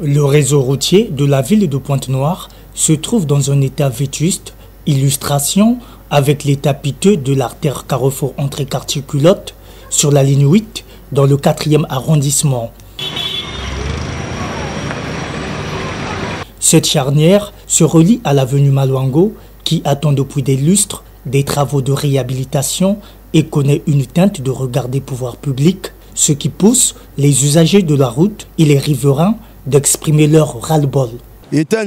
Le réseau routier de la ville de Pointe-Noire se trouve dans un état vétuste, illustration avec l'état piteux de l'artère carrefour entrée quartier Culotte sur la ligne 8 dans le 4e arrondissement. Cette charnière se relie à l'avenue Maluango qui attend depuis des lustres des travaux de réhabilitation et connaît une teinte de regard des pouvoirs publics, ce qui pousse les usagers de la route et les riverains d'exprimer leur ras-le-bol. L'état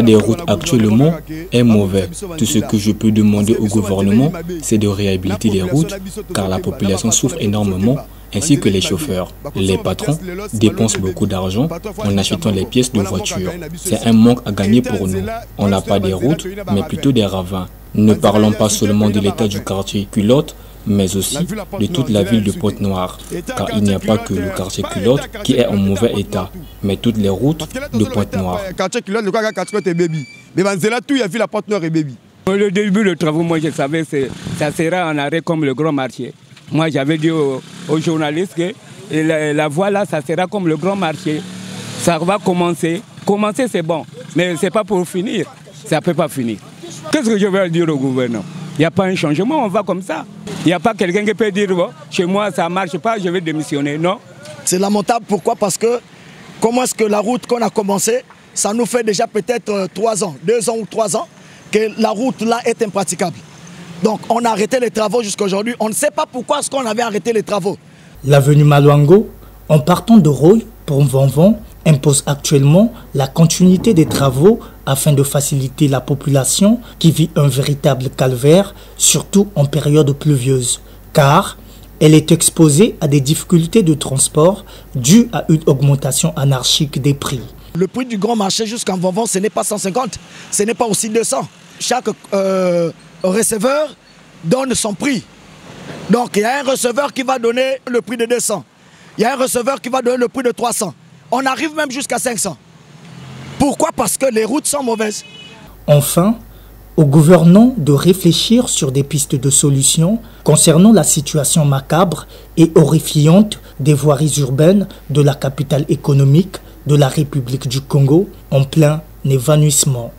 des routes actuellement est mauvais. Tout ce que je peux demander au gouvernement, c'est de réhabiliter les routes, car la population souffre énormément, ainsi que les chauffeurs. Les patrons dépensent beaucoup d'argent en achetant les pièces de voiture. C'est un manque à gagner pour nous. On n'a pas des routes, mais plutôt des ravins. Ne parlons pas seulement de l'état du quartier Culotte, mais aussi de toute la ville de Pointe-Noire, car il n'y a pas que le quartier Culotte qui est en mauvais état, mais toutes les routes de Pointe-Noire. Le début de travaux, moi je savais que ça sera en arrêt comme le grand marché. Moi j'avais dit aux journalistes que la voie là, ça sera comme le grand marché. Ça va commencer. Commencer c'est bon, mais c'est pas pour finir. Ça ne peut pas finir. Qu'est-ce que je vais dire au gouvernement? Il n'y a pas un changement, on va comme ça. Il n'y a pas quelqu'un qui peut dire, bon, chez moi ça ne marche pas, je vais démissionner. Non. C'est lamentable, pourquoi? Parce que comment est-ce que la route qu'on a commencé, ça nous fait déjà peut-être 3 ans, 2 ans ou 3 ans, que la route là est impraticable. Donc on a arrêté les travaux jusqu'à aujourd'hui. On ne sait pas pourquoi est-ce qu'on avait arrêté les travaux. L'avenue Maluango, en partant de Roy pour Vanvan, impose actuellement la continuité des travaux afin de faciliter la population qui vit un véritable calvaire, surtout en période pluvieuse, car elle est exposée à des difficultés de transport dues à une augmentation anarchique des prix. Le prix du grand marché jusqu'en Vanvan, ce n'est pas 150, ce n'est pas aussi 200. Chaque receveur donne son prix. Donc il y a un receveur qui va donner le prix de 200. Il y a un receveur qui va donner le prix de 300. On arrive même jusqu'à 500. Pourquoi? Parce que les routes sont mauvaises. Enfin, aux gouvernants de réfléchir sur des pistes de solutions concernant la situation macabre et horrifiante des voiries urbaines de la capitale économique de la République du Congo en plein évanouissement.